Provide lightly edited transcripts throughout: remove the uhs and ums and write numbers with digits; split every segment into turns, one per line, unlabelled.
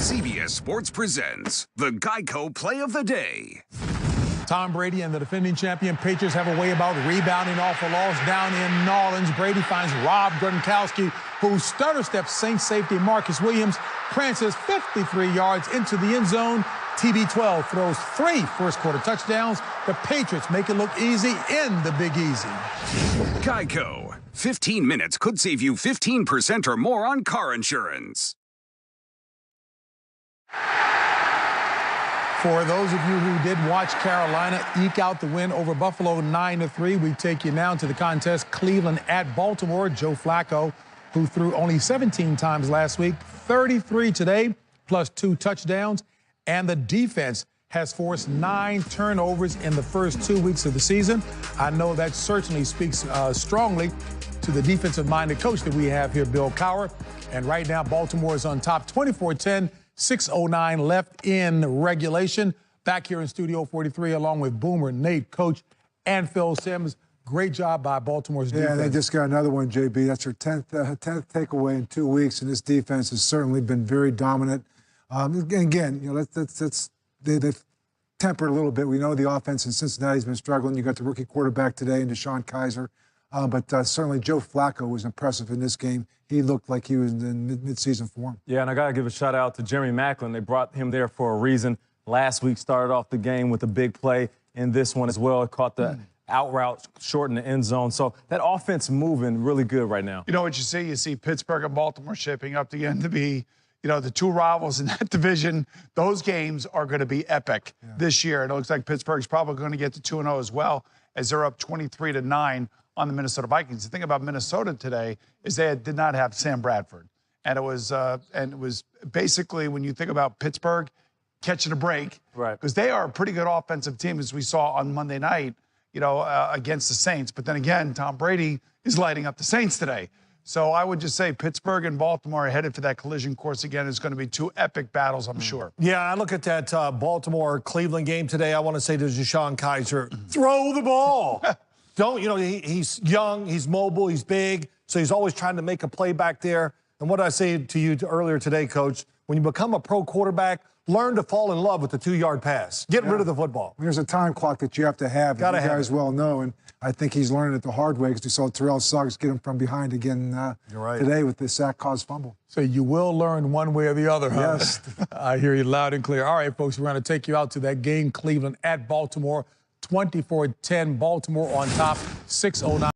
CBS Sports presents the Geico Play of the Day.
Tom Brady and the defending champion Patriots have a way about rebounding off a loss down in New Orleans. Brady finds Rob Gronkowski, who stutter-steps Saints safety Marcus Williams, prances 53 yards into the end zone. TB12 throws 3 first-quarter touchdowns. The Patriots make it look easy in the Big Easy.
Geico. 15 minutes could save you 15% or more on car insurance.
For those of you who did watch Carolina eke out the win over Buffalo 9-3, we take you now to the contest. Cleveland at Baltimore. Joe Flacco, who threw only 17 times last week, 33 today, plus 2 touchdowns. And the defense has forced 9 turnovers in the first 2 weeks of the season. I know that certainly speaks strongly to the defensive-minded coach that we have here, Bill Cowher. And right now, Baltimore is on top, 24-10. 6:09 left in regulation. Back here in Studio 43, along with Boomer, Nate, Coach, and Phil Simms. Great job by Baltimore's defense.
Yeah, they just got another one, JB. That's their 10th takeaway in 2 weeks, and this defense has certainly been very dominant. Again, you know, they've tempered a little bit. We know the offense in Cincinnati's been struggling. You got the rookie quarterback today in Deshaun Kaiser. But certainly Joe Flacco was impressive in this game. He looked like he was in mid-season form.
Yeah, and I got to give a shout-out to Jeremy Maclin. They brought him there for a reason. Last week started off the game with a big play in this one as well. It caught the out route, short in the end zone. So that offense moving really good right now.
You know what you see? You see Pittsburgh and Baltimore shaping up again to be, you know, the 2 rivals in that division. Those games are going to be epic this year. And it looks like Pittsburgh's probably going to get to 2-0 as well, as they're up 23-9 on the Minnesota Vikings. The thing about Minnesota today is they did not have Sam Bradford. And it was basically, when you think about Pittsburgh catching a break, right? Because they are a pretty good offensive team, as we saw on Monday night, you know, against the Saints. But then again, Tom Brady is lighting up the Saints today. So I would just say Pittsburgh and Baltimore are headed for that collision course again. It's going to be 2 epic battles, I'm sure.
Yeah, I look at that Baltimore-Cleveland game today. I want to say to Deshaun Kaiser, throw the ball. He's young, he's mobile, he's big, so he's always trying to make a play back there. And what I said to you earlier today, Coach, when you become a pro quarterback, learn to fall in love with the 2-yard pass. Get rid of the football.
There's a time clock that you have to have, you guys well know, and I think he's learning it the hard way because we saw Terrell Suggs get him from behind again today with the sack-caused fumble.
So you will learn one way or the other, huh?
Yes.
I hear you loud and clear. All right, folks, we're going to take you out to that game, Cleveland at Baltimore. 24-10, Baltimore on top, 6:09.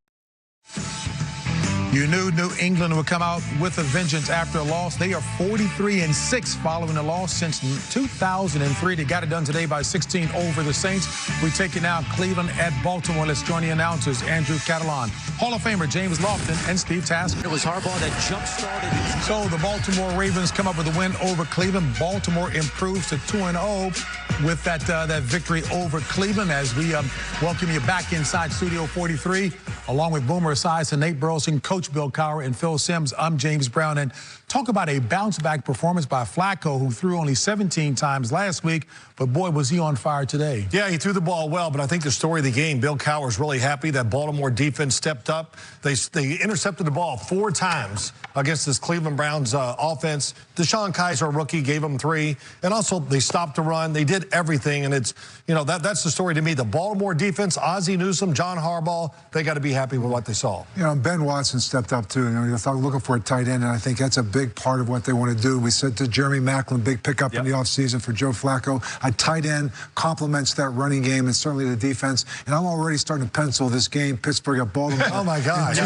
You knew New England would come out with a vengeance after a loss. They are 43-6 following a loss since 2003. They got it done today by 16 over the Saints. We take you now Cleveland at Baltimore. Let's join the announcers, Andrew Catalan, Hall of Famer James Lofton, and Steve Tasker.
It was Harbaugh that jump-started.
So the Baltimore Ravens come up with a win over Cleveland. Baltimore improves to 2-0 with that victory over Cleveland, as we welcome you back inside Studio 43, along with Boomer Esiason, Nate Burleson, Coach Bill Cowher, and Phil Simms. I'm James Brown. And talk about a bounce-back performance by Flacco, who threw only 17 times last week, but boy, was he on fire today.
Yeah, he threw the ball well, but I think the story of the game, Bill Cowher's really happy that Baltimore defense stepped up. They intercepted the ball 4 times against this Cleveland Browns offense. Deshaun Kaiser, a rookie, gave them 3. And also, they stopped the run. They did everything, and it's, you know, that's the story to me. The Baltimore defense, Ozzie Newsome, John Harbaugh, they got to be happy with what they saw.
You know, Ben Watson stepped up, too. You know, you're looking for a tight end, and I think that's a big part of what they want to do. We said to Jeremy Maclin, big pickup in the offseason for Joe Flacco. A tight end complements that running game and certainly the defense. And I'm already starting to pencil this game, Pittsburgh at Baltimore.
Oh, my God.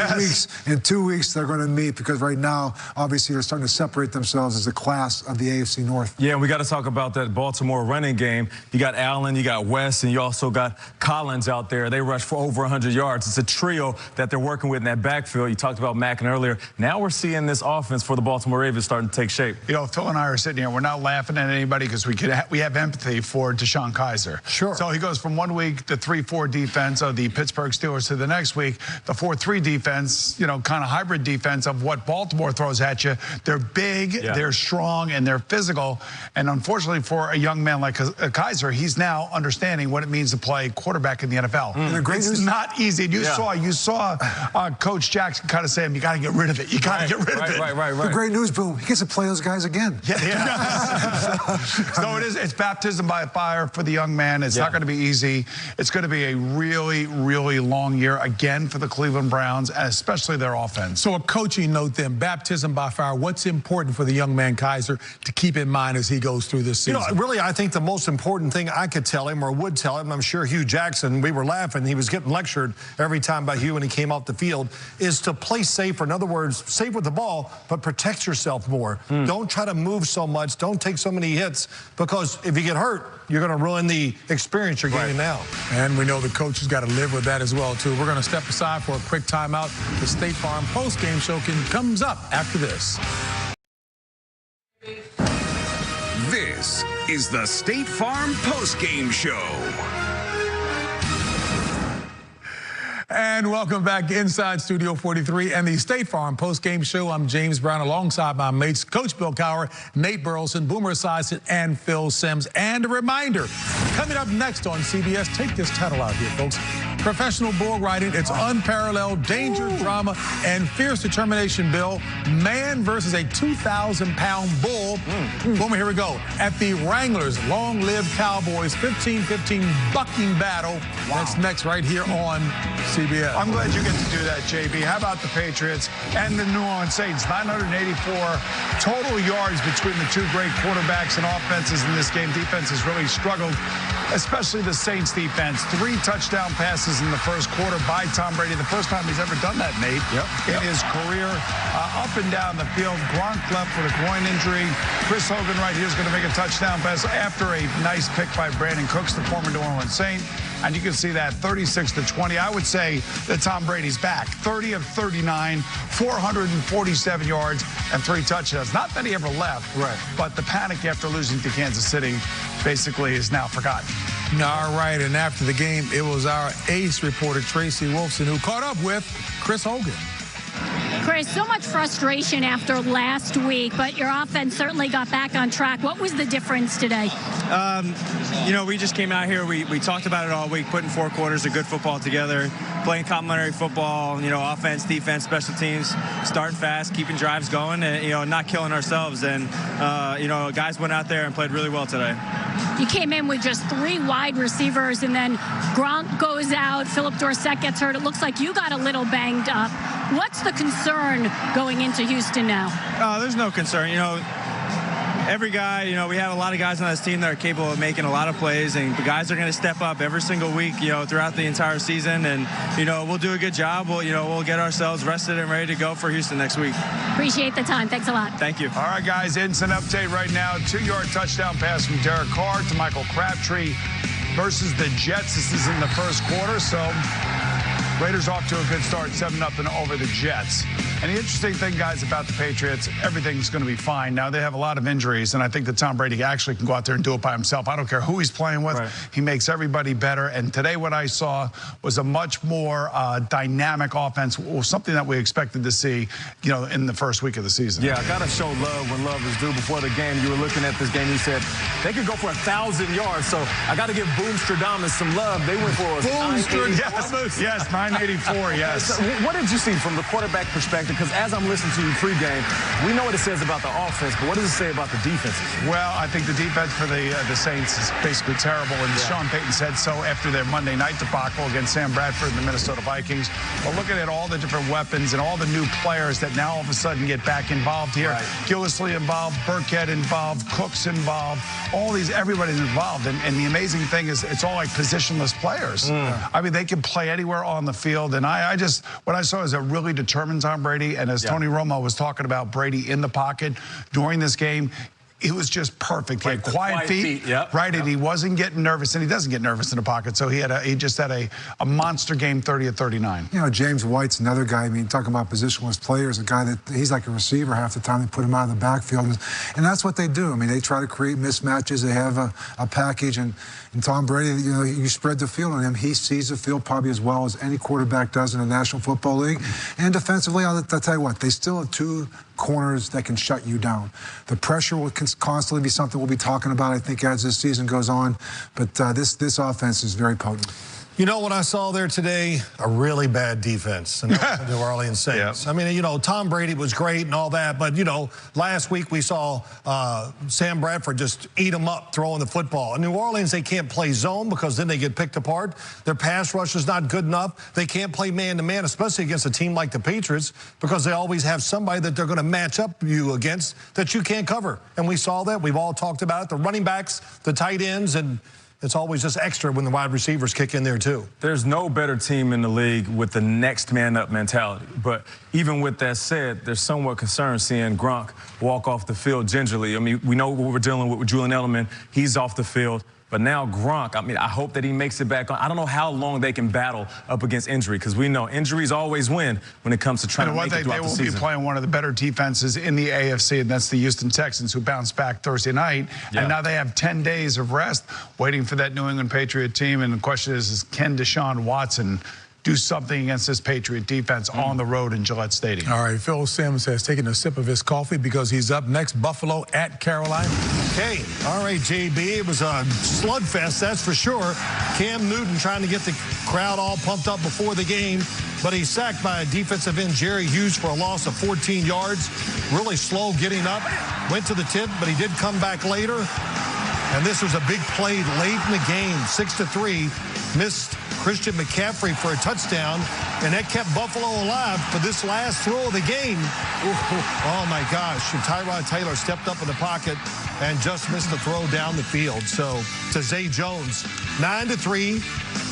In 2 weeks, they're going to meet because right now, obviously, they're starting to separate themselves as a class of the AFC North.
Yeah, and we got to talk about that Baltimore running game. You got Allen, you got West, and you also got Collins out there. They rushed for over 100 yards. It's a trio that they're working with in that backfield. You talked about Mackin earlier. Now we're seeing this offense for the Baltimore Ravens starting to take shape.
You know, Phil and I are sitting here. We're not laughing at anybody because we have empathy for Deshaun Kaiser.
Sure.
So he goes from 1 week, the 3-4 defense of the Pittsburgh Steelers, to the next week, the 4-3 defense, you know, kind of hybrid defense of what Baltimore throws at you. They're big, they're strong, and they're physical. And unfortunately for a young man like Kaiser, he's now understanding what it means to play quarterback in the NFL. It's not easy. You saw Coach Jackson kind of saying, you got to get rid of it. You got to get rid of it.
The great great news, boom. He gets to play those guys again.
Yeah. So it's baptism by fire for the young man. It's not going to be easy. It's going to be a really, really long year again for the Cleveland Browns, and especially their offense.
So a coaching note then, baptism by fire. What's important for the young man, Kizer, to keep in mind as he goes through this season?
You know, really, I think the most important thing I could tell him or would tell him, I'm sure Hugh Jackson, we were laughing, he was getting lectured every time by Hugh when he came off the field, is to play safe, or in other words, safe with the ball, but protect yourself more. Don't try to move so much. Don't take so many hits, because if you get hurt, you're going to ruin the experience you're getting now.
And we know the coach has got to live with that as well, too. We're going to step aside for a quick timeout. The State Farm post-game show comes up after this.
This is the State Farm post-game show.
And welcome back inside Studio 43 and the State Farm post-game show. I'm James Brown alongside my mates, Coach Bill Cowher, Nate Burleson, Boomer Esiason, and Phil Simms. And a reminder, coming up next on CBS, take this title out here, folks. Professional bull riding, it's unparalleled danger, drama, and fierce determination, Bill. Man versus a 2,000-pound bull. Boomer, here we go. At the Wranglers Long Live Cowboys 15-15 bucking battle. That's next right here on CBS.
I'm glad you get to do that, JB. How about the Patriots and the New Orleans Saints? 984 total yards between the two great quarterbacks and offenses in this game. Defense has really struggled, especially the Saints defense. 3 touchdown passes in the first quarter by Tom Brady. The first time he's ever done that, Nate, in his career. Up and down the field. Gronk left with a groin injury. Chris Hogan right here is going to make a touchdown pass after a nice pick by Brandon Cooks, the former New Orleans Saint. And you can see that 36-20. I would say that Tom Brady's back. 30 of 39, 447 yards, and 3 touchdowns. Not that he ever left, but the panic after losing to Kansas City basically is now forgotten.
All right, and after the game, it was our ace reporter, Tracy Wolfson, who caught up with Chris Hogan.
Chris, so much frustration after last week, but your offense certainly got back on track. What was the difference today?
You know, we just came out here. We talked about it all week, putting 4 quarters of good football together, playing complementary football, you know, offense, defense, special teams, starting fast, keeping drives going, and, you know, not killing ourselves. And, you know, guys went out there and played really well today.
You came in with just 3 wide receivers, and then Gronk goes out, Philip Dorsett gets hurt. It looks like you got a little banged up. What's the concern going into Houston now?
There's no concern. You know, every guy, you know, we have a lot of guys on this team that are capable of making a lot of plays, and the guys are going to step up every single week, you know, throughout the entire season. And, you know, we'll do a good job. We'll get ourselves rested and ready to go for Houston next week.
Appreciate the time. Thanks a lot.
Thank you.
All right, guys, instant update right now. 2-yard touchdown pass from Derek Carr to Michael Crabtree versus the Jets. This is in the first quarter, so Raiders off to a good start, 7-0 over the Jets. And the interesting thing, guys, about the Patriots, everything's going to be fine. Now, they have a lot of injuries, and I think that Tom Brady actually can go out there and do it by himself. I don't care who he's playing with. He makes everybody better. And today what I saw was a much more dynamic offense, something that we expected to see, you know, in the first week of the season.
Yeah, I got to show love when love is due. Before the game, you were looking at this game, you said they could go for 1,000 yards. So I got to give Boomstradamus some love. They went for
Boomstradamus. Yes, 984, yes.
So what did you see from the quarterback perspective? Because as I'm listening to you pregame, we know what it says about the offense, but what does it say about the defenses?
Well, I think the defense for the Saints is basically terrible, and Sean Payton said so after their Monday night debacle against Sam Bradford and the Minnesota Vikings. But looking at all the different weapons and all the new players that now all of a sudden get back involved here. Gillislee involved, Burkhead involved, Cooks involved, everybody's involved. And the amazing thing is it's all like positionless players. I mean, they can play anywhere on the field. And what I saw is a really determined Tom Brady. And as Tony Romo was talking about Brady in the pocket during this game, it was just perfect. He had quiet feet, and he wasn't getting nervous, and he doesn't get nervous in the pocket. So he just had a monster game, 30 of 39.
You know, James White's another guy. I mean, talking about positionless players, a guy that he's like a receiver half the time. They put him out of the backfield, and that's what they do. I mean, they try to create mismatches. They have a package, and Tom Brady, you know, you spread the field on him. He sees the field probably as well as any quarterback does in the National Football League. And defensively, I'll tell you what, they still have 2 corners that can shut you down. The pressure will constantly be something we'll be talking about, I think, as this season goes on. But this offense is very potent.
You know what I saw there today? A really bad defense. And that was the New Orleans Saints. I mean, you know, Tom Brady was great and all that, but, you know, last week we saw Sam Bradford just eat them up throwing the football. In New Orleans, they can't play zone because then they get picked apart. Their pass rush is not good enough. They can't play man-to-man, especially against a team like the Patriots, because they always have somebody that they're going to match up you against that you can't cover. And we saw that. We've all talked about it. The running backs, the tight ends, and it's always just extra when the wide receivers kick in there, too.
There's no better team in the league with the next man up mentality. But even with that said, they're somewhat concerned seeing Gronk walk off the field gingerly. I mean, we know what we're dealing with Julian Edelman. He's off the field. But now Gronk, I mean, I hope that he makes it back on. I don't know how long they can battle up against injury, because we know injuries always win when it comes to trying to make it throughout the season.
They will be playing one of the better defenses in the AFC, and that's the Houston Texans, who bounced back Thursday night. Yeah. And now they have 10 days of rest waiting for that New England Patriot team. And the question is can Deshaun Watson do something against this Patriot defense on the road in Gillette Stadium?
All right, Phil Simms has taken a sip of his coffee because he's up next. Buffalo at Carolina.
Okay, all right, JB, it was a slugfest, that's for sure. Cam Newton trying to get the crowd all pumped up before the game, but he's sacked by defensive end Jerry Hughes for a loss of 14 yards. Really slow getting up, went to the tip, but he did come back later. And this was a big play late in the game, 6-3, missed Christian McCaffrey for a touchdown, and that kept Buffalo alive for this last throw of the game. Oh, my gosh. And Tyrod Taylor stepped up in the pocket and just missed the throw down the field. So, to Zay Jones, 9-3.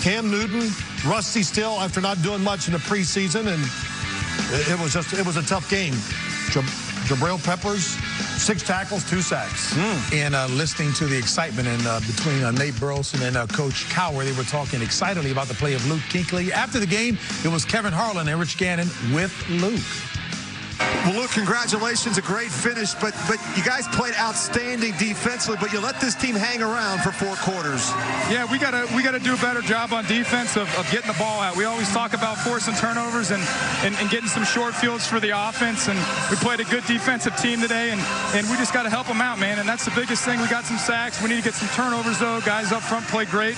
Cam Newton, rusty still after not doing much in the preseason, and it was a tough game. Jabril Peppers, 6 tackles, 2 sacks.
And listening to the excitement between Nate Burleson and Coach Cowher, they were talking excitedly about the play of Luke Kuechly. After the game, it was Kevin Harlan and Rich Gannon with Luke.
Well, Luke, congratulations, a great finish, but you guys played outstanding defensively, but you let this team hang around for 4 quarters.
Yeah, we gotta do a better job on defense of getting the ball out. We always talk about forcing turnovers and getting some short fields for the offense, and we played a good defensive team today, and we just got to help them out, man, and that's the biggest thing. We got some sacks. We need to get some turnovers, though. Guys up front played great.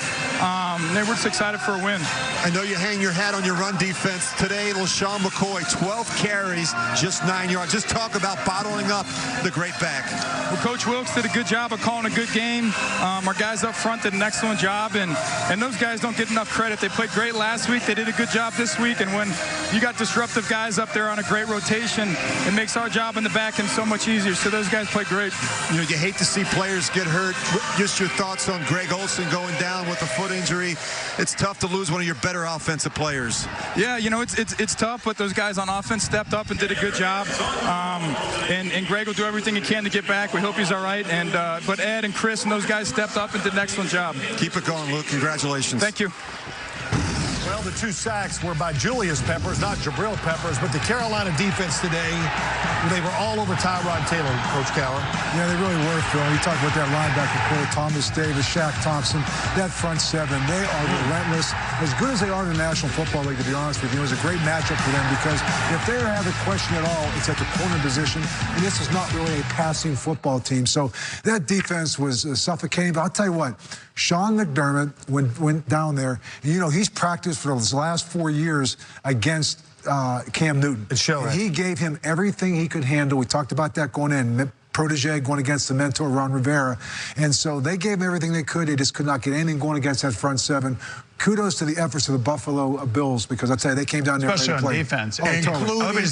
We're just excited for a win.
I know you hang your hat on your run defense. Today, LaShawn McCoy, 12 carries, just 9 yards. Just talk about bottling up the great back.
Well, Coach Wilkes did a good job of calling a good game. Our guys up front did an excellent job, and those guys don't get enough credit. They played great last week. They did a good job this week, and when you got disruptive guys up there on a great rotation, it makes our job in the back end so much easier. So those guys played great.
You know, you hate to see players get hurt. Just your thoughts on Greg Olsen going down with a foot injury. It's tough to lose one of your better offensive players.
Yeah, you know, it's tough, but those guys on offense stepped up and did a good job. And Greg will do everything he can to get back. We hope he's all right. But Ed and Chris and those guys stepped up and did an excellent job.
Keep it going, Luke. Congratulations.
Thank you.
Well, the 2 sacks were by Julius Peppers, not Jabril Peppers, but the Carolina defense today, they were all over Tyrod Taylor, Coach Cowher.
Yeah, they really were, Phil. You talk about that linebacker core, Thomas Davis, Shaq Thompson, that front 7. They are relentless. As good as they are in the National Football League, to be honest with you, it was a great matchup for them because if they have a question at all, it's at the corner position, and this is not really a passing football team. So that defense was suffocating. But I'll tell you what, Sean McDermott went down there, and, you know, he's practiced for his last 4 years against Cam Newton. He gave him everything he could handle. We talked about that going in. Protege going against the mentor, Ron Rivera. And so they gave him everything they could. They just could not get anything going against that front 7. Kudos to the efforts of the Buffalo Bills, because I'll tell you, they came down there
especially
and
on defense.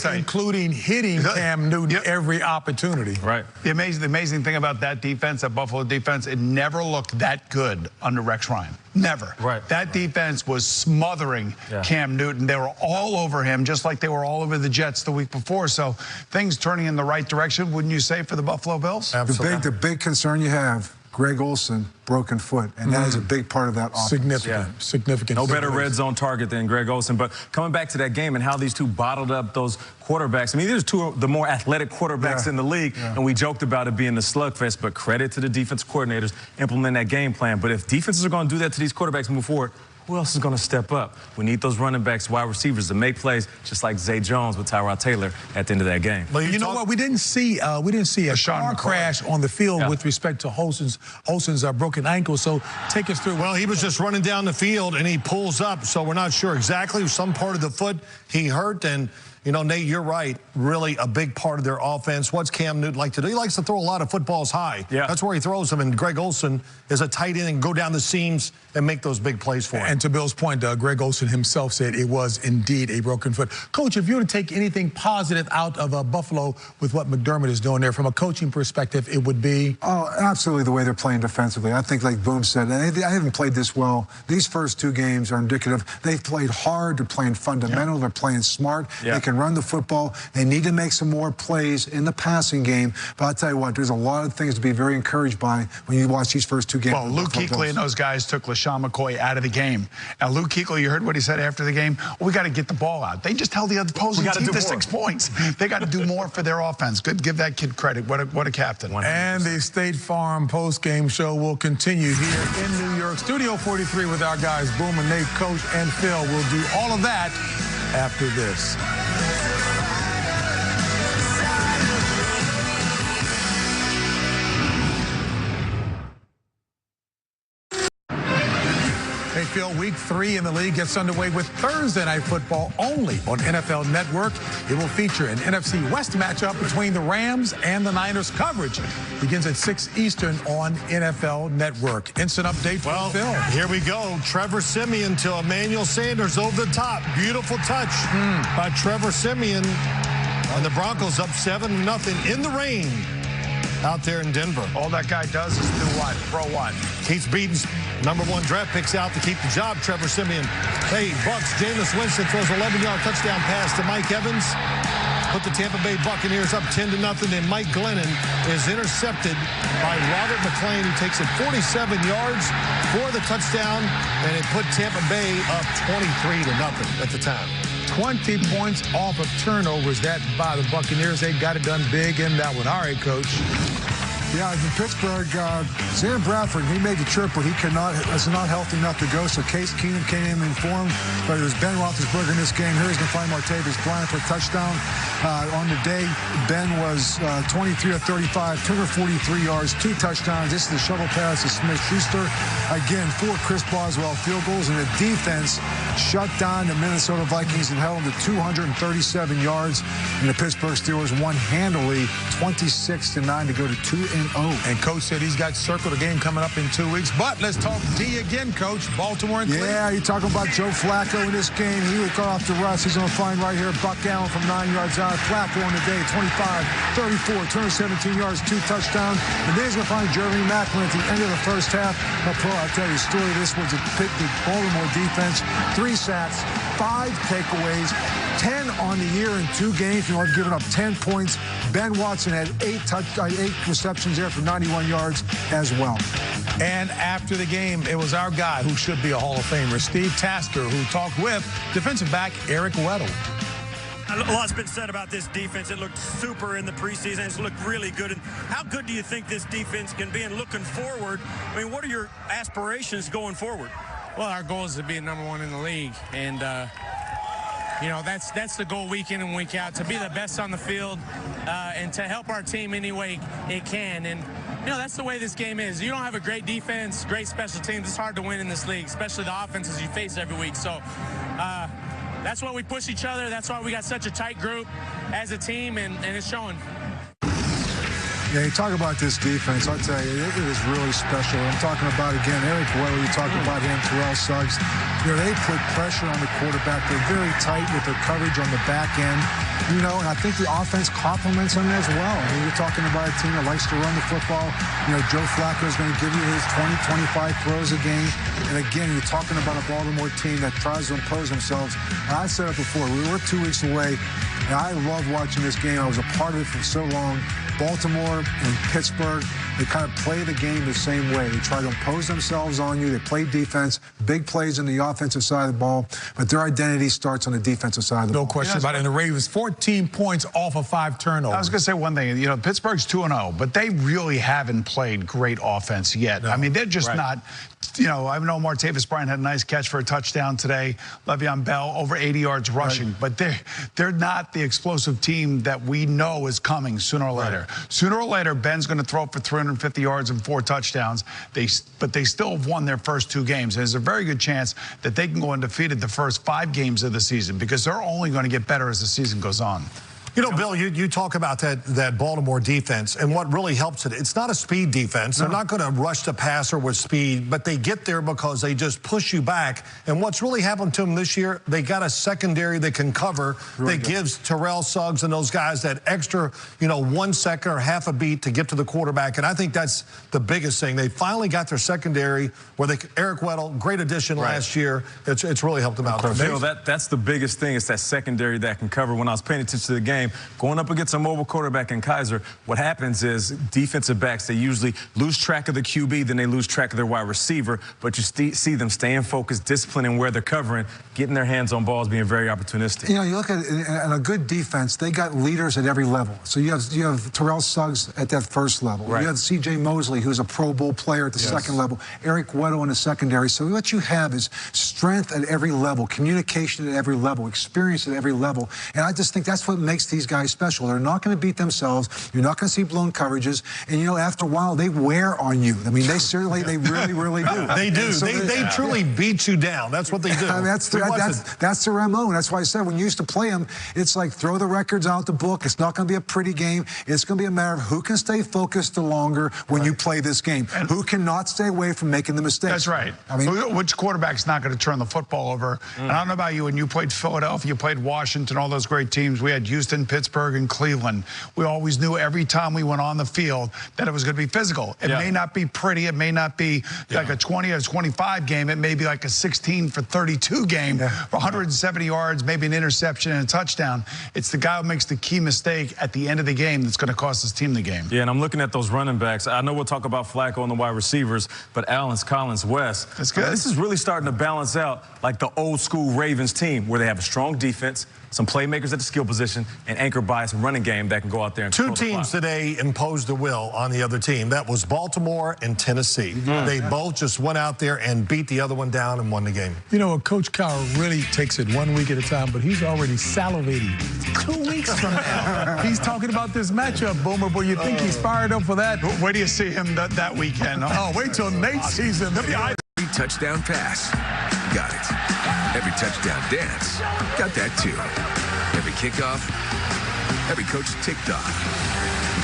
Including hitting Cam Newton every opportunity.
Right. The amazing thing about that defense, that Buffalo defense, it never looked that good under Rex Ryan. Never.
Right.
That defense was smothering Cam Newton. They were all over him, just like they were all over the Jets the week before. So things turning in the right direction, wouldn't you say, for the Buffalo Bills?
Absolutely.
The big concern you have, Greg Olsen, broken foot, and that is a big part of that offense.
Significant.
No better red zone target than Greg Olsen. But coming back to that game and how these two bottled up those quarterbacks. I mean, there's 2 of the more athletic quarterbacks in the league, and we joked about it being the slugfest, but credit to the defense coordinators implementing that game plan. But if defenses are going to do that to these quarterbacks moving forward, who else is going to step up? We need those running backs, wide receivers to make plays, just like Zay Jones with Tyrod Taylor at the end of that game.
But you know what? We didn't see a car crash on the field with respect to Olsen's broken ankle. So take us through.
Well, he was just running down the field and he pulls up, so we're not sure exactly. Some part of the foot he hurt, and you know, Nate, you're right. Really a big part of their offense. What's Cam Newton like to do? He likes to throw a lot of footballs high. Yeah. That's where he throws them. And Greg Olsen is a tight end and go down the seams and make those big plays for him.
And to Bill's point, Greg Olsen himself said it was indeed a broken foot. Coach, if you were to take anything positive out of Buffalo with what McDermott is doing there from a coaching perspective, it would be?
Oh, absolutely the way they're playing defensively. I think, like Boom said, I haven't played this well. These first two games are indicative. They've played hard. They're playing fundamental. They're playing smart. They can run the football. They need to make some more plays in the passing game. But I'll tell you what, there's a lot of things to be very encouraged by when you watch these first two games.
Well, Luke Kuechly and those guys took LaShawn McCoy out of the game. Now, Luke Kuechly, you heard what he said after the game? Well, we got to get the ball out. They just held the opposing team to 6 points. They got to do more for their offense. Good, give that kid credit. What a captain.
100%. And the State Farm post-game show will continue here in New York. Studio 43 with our guys, Boom and Nate, Coach and Phil. We'll do all of that after this. Hey, Phil, week 3 in the league gets underway with Thursday Night Football only on NFL Network. It will feature an NFC West matchup between the Rams and the Niners. Coverage begins at 6 Eastern on NFL Network. Instant update from Phil.
Here we go. Trevor Siemian to Emmanuel Sanders over the top. Beautiful touch by Trevor Siemian. And the Broncos up 7-0 in the rain out there in Denver.
All that guy does is do what? Throw what?
Keith Beaton's #1 draft picks out to keep the job, Trevor Siemian. Hey, Bucks, Jameis Winston throws an 11-yard touchdown pass to Mike Evans. Put the Tampa Bay Buccaneers up 10-0, and Mike Glennon is intercepted by Robert McClain, who takes it 47 yards for the touchdown, and it put Tampa Bay up 23-0 at the time.
20 points off of turnovers that by the Buccaneers. They got it done big in that one. All right, Coach.
Yeah, in Pittsburgh, Sam Bradford, he made the trip, but he was not healthy enough to go, so Case Keenum came in informed, but it was Ben Roethlisberger in this game. Here he's going to find Martavis Bryant for a touchdown. On the day, Ben was 23 of 35, 243 yards, 2 touchdowns. This is the shovel pass to Smith-Schuster. Again, 4 Chris Boswell field goals, and the defense shut down the Minnesota Vikings and held them to 237 yards. And the Pittsburgh Steelers won handily, 26-9 to go to 2-0.
And Coach said he's got circled a game coming up in 2 weeks. But let's talk D again, Coach. Baltimore and Cleveland.
Yeah, you're talking about Joe Flacco in this game. He will cut off the rust. He's going to find right here Buck Allen from 9 yards out. Flacco on the day, 25, 34, 217 yards, 2 touchdowns. And then he's going to find Jeremy Maclin at the end of the first half. I'll tell you the story of this was the Baltimore defense. 3 sacks, 5 takeaways, 10 on the year in 2 games. You know, giving up 10 points. Ben Watson had 8 receptions there for 91 yards as well.
And after the game, it was our guy who should be a Hall of Famer, Steve Tasker, who talked with defensive back Eric Weddle.
A lot's been said about this defense. It looked super in the preseason. It's looked really good. And how good do you think this defense can be? And looking forward, I mean, what are your aspirations going forward?
Well, our goal is to be #1 in the league. And, you know, that's the goal week in and week out, to be the best on the field and to help our team any way it can. And, you know, that's the way this game is. You don't have a great defense, great special teams, it's hard to win in this league, especially the offenses you face every week. So that's why we push each other. That's why we got such a tight group as a team, and it's showing.
Yeah, you talk about this defense, I'll tell you, it is really special. I'm talking about, again, Eric Weddle, you talk about him, Terrell Suggs. You know, they put pressure on the quarterback. They're very tight with their coverage on the back end. You know, and I think the offense complements them as well. I mean, you're talking about a team that likes to run the football. You know, Joe Flacco is going to give you his 20, 25 throws a game. And again, you're talking about a Baltimore team that tries to impose themselves. And I said it before, we were 2 weeks away And I love watching this game. I was a part of it for so long. Baltimore and Pittsburgh, they kind of play the game the same way. They try to impose themselves on you. They play defense, big plays on the offensive side of the ball, but their identity starts on the defensive side of the ball.
No question about it. And the Ravens, 14 points off of 5 turnovers.
I was going to say one thing. You know, Pittsburgh's 2-0, but they really haven't played great offense yet. No. I mean, they're just not. You know, I know Martavis Bryant had a nice catch for a touchdown today. Le'Veon Bell over 80 yards rushing, but they're not the explosive team that we know is coming sooner or later. Sooner or later, Ben's going to throw for 350 yards and 4 touchdowns. But they still have won their first 2 games. There's a very good chance that they can go undefeated the first 5 games of the season because they're only going to get better as the season goes on.
You know, Bill, you talk about that Baltimore defense, and what really helps it, it's not a speed defense. They're not going to rush the passer with speed, but they get there because they just push you back. And what's really happened to them this year, they got a secondary that can cover, that gives Terrell Suggs and those guys that extra, 1 second or half a beat to get to the quarterback. And I think that's the biggest thing. They finally got their secondary where Eric Weddle, great addition last year. It's really helped them out.
That's the biggest thing. It's that secondary that can cover. When I was paying attention to the game, going up against a mobile quarterback in Kaiser, what happens is defensive backs, they usually lose track of the QB, then they lose track of their wide receiver, but you see them staying focused, disciplining where they're covering, getting their hands on balls, being very opportunistic.
You know, you look at it, in a good defense, they got leaders at every level. So you have Terrell Suggs at that first level. You have C.J. Mosley, who's a Pro Bowl player at the second level. Eric Weddle in the secondary. So what you have is strength at every level, communication at every level, experience at every level. And I just think that's what makes these guys special. They're not going to beat themselves. You're not going to see blown coverages. And, after a while, they wear on you. I mean, they really, really do.
They do. So they truly beat you down. That's what they do.
I mean, that's their MO. And that's why I said when you used to play them, it's like throw the records out the book. It's not going to be a pretty game. It's going to be a matter of who can stay focused the longer when you play this game. And who cannot stay away from making the mistakes.
That's right.
I mean,
which quarterback's not going to turn the football over? And I don't know about you, when you played Philadelphia, you played Washington, all those great teams. We had Houston, Pittsburgh, and Cleveland. We always knew every time we went on the field that it was going to be physical. It may not be pretty. It may not be like a 20 or 25 game. It may be like a 16 for 32 game for 170 yards, maybe an interception and a touchdown. It's the guy who makes the key mistake at the end of the game that's going to cost his team the game.
Yeah, and I'm looking at those running backs. I know we'll talk about Flacco and the wide receivers, but Allens, Collins, West.
That's good.
This is really starting to balance out like the old school Ravens team where they have a strong defense, some playmakers at the skill position, and anchored by some running game that can go out there and
Two teams today imposed the will on the other team. That was Baltimore and Tennessee. They both just went out there and beat the other one down and won the game.
Coach Cowher really takes it 1 week at a time, but he's already salivating 2 week from now. He's talking about this matchup, Boomer, but you think he's fired up for that?
Where do you see him that weekend?
Oh, wait till Nate's season.
Every touchdown pass, got it. Every touchdown dance, got that too. Every kickoff, every coach ticked off.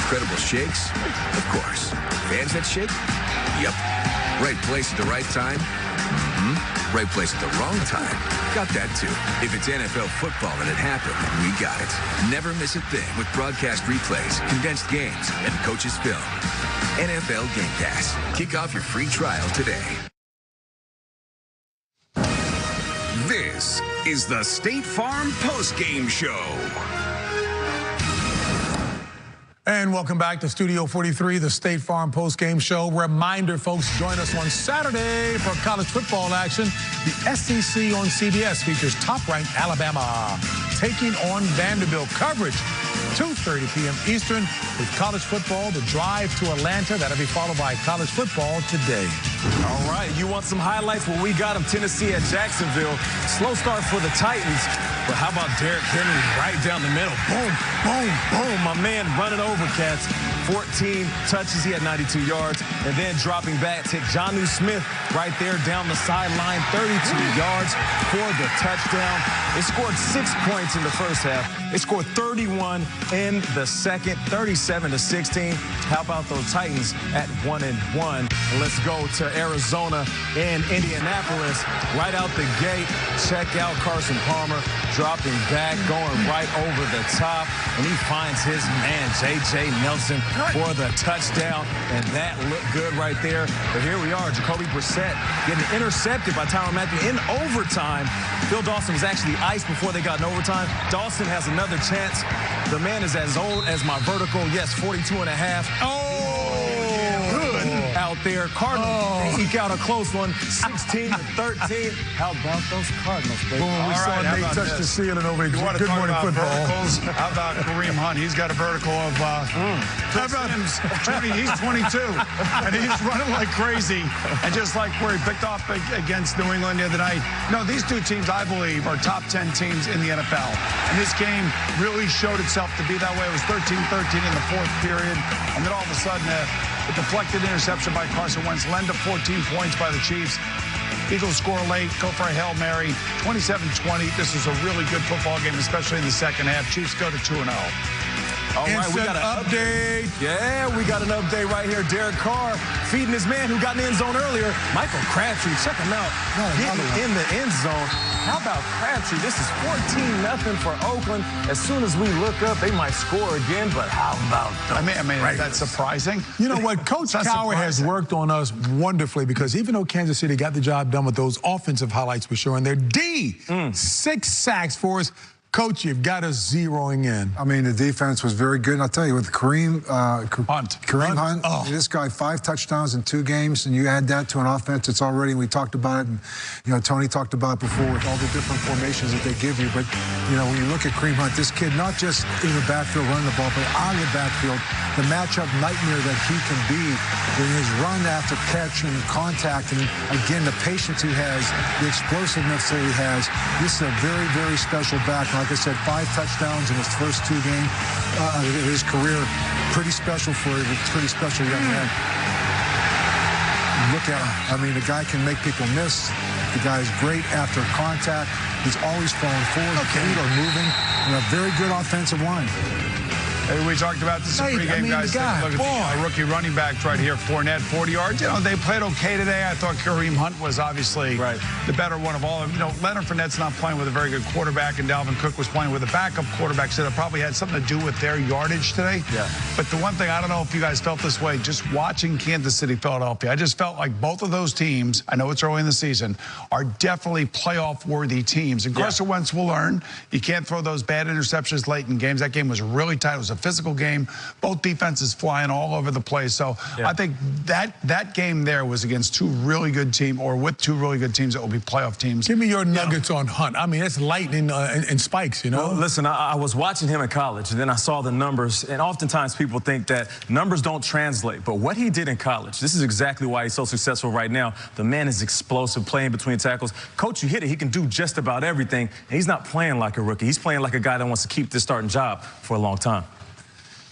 Incredible shakes, of course. Fans that shake? Yep. Right place at the right time? Right place at the wrong time? Got that too. If it's NFL football and it happened, we got it. Never miss a thing with broadcast replays, condensed games, and coaches' film. NFL Game Pass. Kick off your free trial today. This is the State Farm Postgame Show.
And welcome back to Studio 43, the State Farm Postgame Show. Reminder, folks, join us on Saturday for college football action. The SEC on CBS features top-ranked Alabama taking on Vanderbilt. Coverage 2:30 p.m. Eastern with college football, the drive to Atlanta. That'll be followed by college football today.
All right, you want some highlights? Well, we got them. Tennessee at Jacksonville. Slow start for the Titans. But how about Derrick Henry right down the middle? Boom, boom, boom. My man running over cats. 14 touches. He had 92 yards. And then dropping back to Jonnu Smith right there down the sideline. 32 yards for the touchdown. They scored 6 points in the first half. They scored 31 in the second, 37-16. How about those Titans at 1-1? Let's go to to Arizona and Indianapolis. Right out the gate, check out Carson Palmer, dropping back, going right over the top, and he finds his man, J.J. Nelson, for the touchdown, and that looked good right there. But here we are, Jacoby Brissett getting intercepted by Tyrann Mathieu in overtime. Phil Dawson was actually iced before they got in overtime. Dawson has another chance. The man is as old as my vertical. Yes, 42 and a half. Out there. Cardinals eke out a close one, 16-13. How about those Cardinals, baby?
Boom, we saw Nate touch the ceiling over at Good Morning Football.
Verticals? How about Kareem Hunt? He's got a vertical of how about he's 22, and he's running like crazy. And just like where he picked off against New England the other night. No, these two teams, I believe, are top 10 teams in the NFL. And this game really showed itself to be that way. It was 13-13 in the fourth period. And then all of a sudden, a deflected interception by Carson Wentz led to 14 points by the Chiefs. Eagles score late, go for a Hail Mary, 27-20. This is a really good football game, especially in the second half. Chiefs go to 2-0.
All right, we got an update. Yeah, we got an update right here. Derek Carr feeding his man who got in the end zone earlier. Michael Crabtree, check him out. Getting in the end zone. How about Crabtree? This is 14-0 for Oakland. As soon as we look up, they might score again, but how about those Raiders?
That's surprising.
You know what? Coach Cowher has worked on us wonderfully because even though Kansas City got the job done with those offensive highlights we're showing, their D, 6 sacks for us. Coach, you've got us zeroing in.
I mean, the defense was very good. And I'll tell you, with Kareem Hunt, this guy 5 touchdowns in 2 games, and you add that to an offense that's already, we talked about it, and, you know, Tony talked about it before with all the different formations that they give you. But, you know, when you look at Kareem Hunt, this kid, not just in the backfield running the ball, but out of the backfield, the matchup nightmare that he can be in his run after catch and contact, and, again, the patience he has, the explosiveness that he has. This is a very, very special back. Like I said, 5 touchdowns in his first 2 games of his career. Pretty special for a pretty special young man. Look at him. I mean, the guy can make people miss. The guy is great after contact. He's always falling forward, feet are moving, and a very good offensive line.
Hey, we talked about this in pregame, guys. Look at the rookie running backs right here. Fournette, 40 yards. You know, they played okay today. I thought Kareem Hunt was obviously the better one of all of them. You know, Leonard Fournette's not playing with a very good quarterback, and Dalvin Cook was playing with a backup quarterback, so that probably had something to do with their yardage today. Yeah. But the one thing, I don't know if you guys felt this way, just watching Kansas City, Philadelphia, I just felt like both of those teams, I know it's early in the season, are definitely playoff-worthy teams. And Carson Wentz will learn. You can't throw those bad interceptions late in games. That game was really tight. It was a physical game. Both defenses flying all over the place. So I think that game there was against 2 really good teams, or with 2 really good teams that will be playoff teams.
Give me your nuggets on Hunt. I mean, it's lightning and spikes, you know?
Well, listen, I was watching him in college, and then I saw the numbers, and oftentimes people think that numbers don't translate. But what he did in college, this is exactly why he's so successful right now. The man is explosive, playing between tackles. Coach, you hit it. He can do just about everything, and he's not playing like a rookie. He's playing like a guy that wants to keep this starting job for a long time.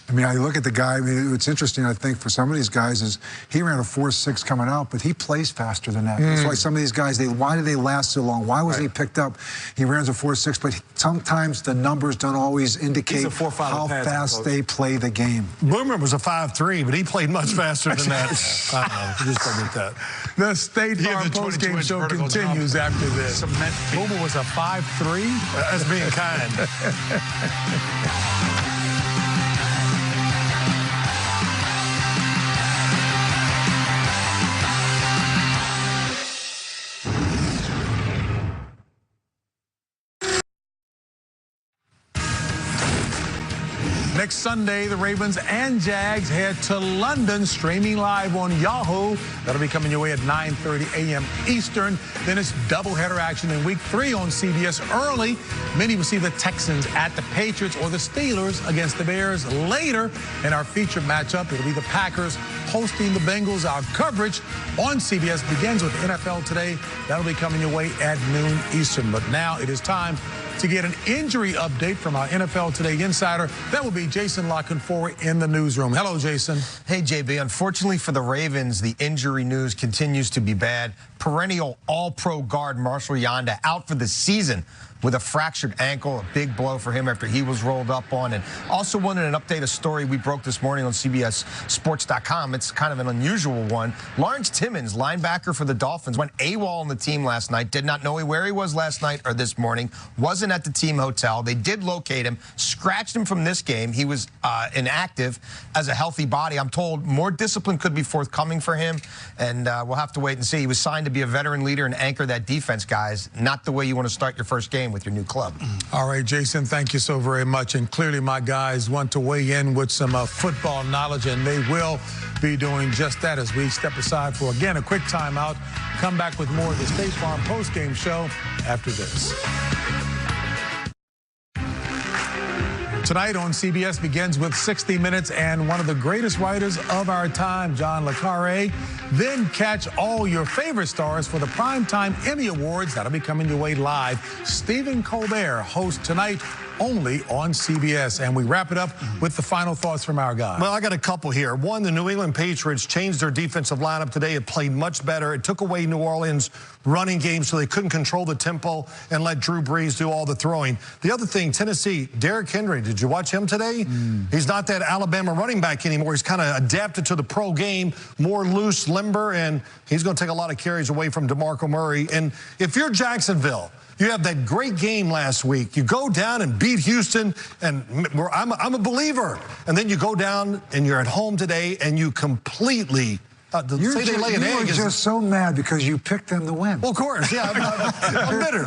I mean, I look at the guy. I mean, what's interesting, I think, for some of these guys is he ran a 4.6 coming out, but he plays faster than that. That's why some of these guys, why do they last so long? Why was he picked up? He runs a 4.6, but sometimes the numbers don't always indicate how fast they play the game.
Boomer was a 5.3, but he played much faster than that. I don't know. Just don't get that.
The State Farm postgame show continues after this. Boomer was a 5.3?
That's being kind.
Next Sunday, the Ravens and Jags head to London, streaming live on Yahoo. That'll be coming your way at 9:30 a.m. Eastern. Then it's doubleheader action in Week 3 on CBS early. Many will see the Texans at the Patriots or the Steelers against the Bears later. In our featured matchup, it'll be the Packers hosting the Bengals. Our coverage on CBS begins with NFL Today. That'll be coming your way at noon Eastern. But now it is time to get an injury update from our NFL Today insider. That will be Jason Lockenfor in the newsroom. Hello, Jason.
Hey, JB. Unfortunately for the Ravens, the injury news continues to be bad. Perennial All-Pro guard Marshall Yanda out for the season with a fractured ankle, a big blow for him after he was rolled up on. And also wanted an update, a story we broke this morning on CBSSports.com. It's kind of an unusual one. Lawrence Timmons, linebacker for the Dolphins, went AWOL on the team last night. Did not know where he was last night or this morning. Wasn't at the team hotel. They did locate him, scratched him from this game. He was inactive as a healthy body. I'm told more discipline could be forthcoming for him, and we'll have to wait and see. He was signed to be a veteran leader and anchor that defense, guys. Not the way you want to start your first game with your new club.
All right, Jason, thank you so very much. And clearly my guys want to weigh in with some football knowledge, and they will be doing just that as we step aside for, again, a quick timeout. Come back with more of the State Farm postgame show after this. Tonight on CBS begins with 60 Minutes and one of the greatest writers of our time, John le Carré. Then catch all your favorite stars for the Primetime Emmy Awards. That'll be coming your way live. Stephen Colbert hosts tonight only on CBS. And we wrap it up with the final thoughts from our guys.
Well, I got a couple here. One, the New England Patriots changed their defensive lineup today. It played much better. It took away New Orleans' running game so they couldn't control the tempo and let Drew Brees do all the throwing. The other thing, Tennessee, Derrick Henry, did you watch him today? He's not that Alabama running back anymore. He's kind of adapted to the pro game, more loose, limber, and he's going to take a lot of carries away from DeMarco Murray. And if you're Jacksonville, you have that great game last week. You go down and beat Houston, and I'm a believer. And then you go down and you're at home today and you completely
You're just so mad because you picked them to win.
Well, of course, yeah, I'm bitter.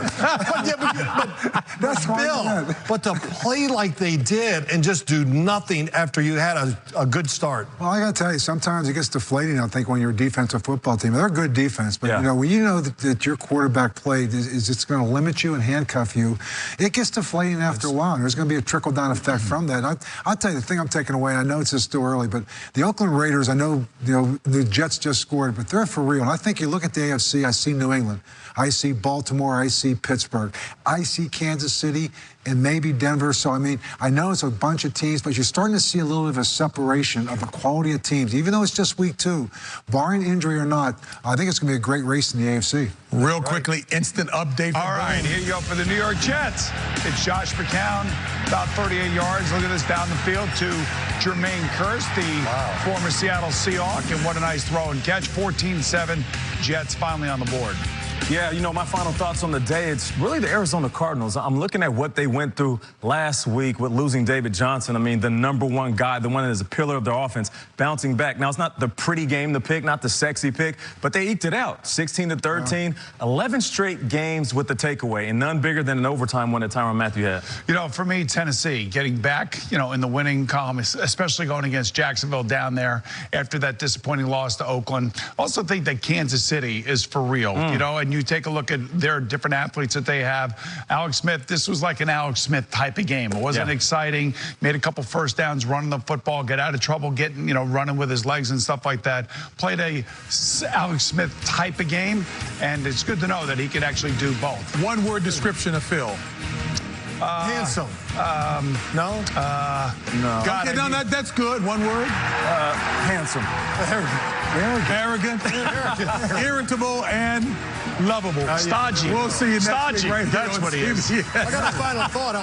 That's Bill. But to play like they did and just do nothing after you had a good start.
Well, I got to tell you, sometimes it gets deflating, I think, when you're a defensive football team. They're a good defense, but, you know, when you know that your quarterback play is it's going to limit you and handcuff you, it gets deflating after a while. There's going to be a trickle-down effect from that. I'll tell you, the thing I'm taking away, I know it's just still early, but the Oakland Raiders, I know, the Jets just scored, but they're for real. And I think you look at the AFC, I see New England, I see Baltimore, I see Pittsburgh, I see Kansas City, and maybe Denver. So, I mean, I know it's a bunch of teams, but you're starting to see a little bit of a separation of the quality of teams, even though it's just week 2. Barring injury or not, I think it's going to be a great race in the AFC.
Real quickly, instant update.
All right, here you go for the New York Jets. It's Josh McCown, about 38 yards. Look at this down the field to Jermaine Kearse, the former Seattle Seahawk, and what a nice throw and catch. 14-7, Jets finally on the board.
Yeah, you know, my final thoughts on the day, it's really the Arizona Cardinals. I'm looking at what they went through last week with losing David Johnson. I mean, the #1 guy, the one that is a pillar of their offense, bouncing back. Now, it's not the pretty game to pick, not the sexy pick, but they eked it out. 16-13, 11 straight games with the takeaway, and none bigger than an overtime one that Tyrann Mathieu had.
You know, for me, Tennessee, getting back, you know, in the winning column, especially going against Jacksonville down there after that disappointing loss to Oakland. Also think that Kansas City is for real, you know, and you take a look at their different athletes that they have. Alex Smith, this was like an Alex Smith type of game. It wasn't exciting. Made a couple first downs running the football, get out of trouble, getting, you know, running with his legs and stuff like that. Played a Alex Smith type of game, and it's good to know that he could actually do both.
One-word description of Phil.
Handsome.
No?
No. Okay, no, that's good. One word.
Handsome.
Arrogant. Irritable and lovable.
Stodgy.
We'll see you next week right here
That's
on
what he is.
CBS.
I got a final thought.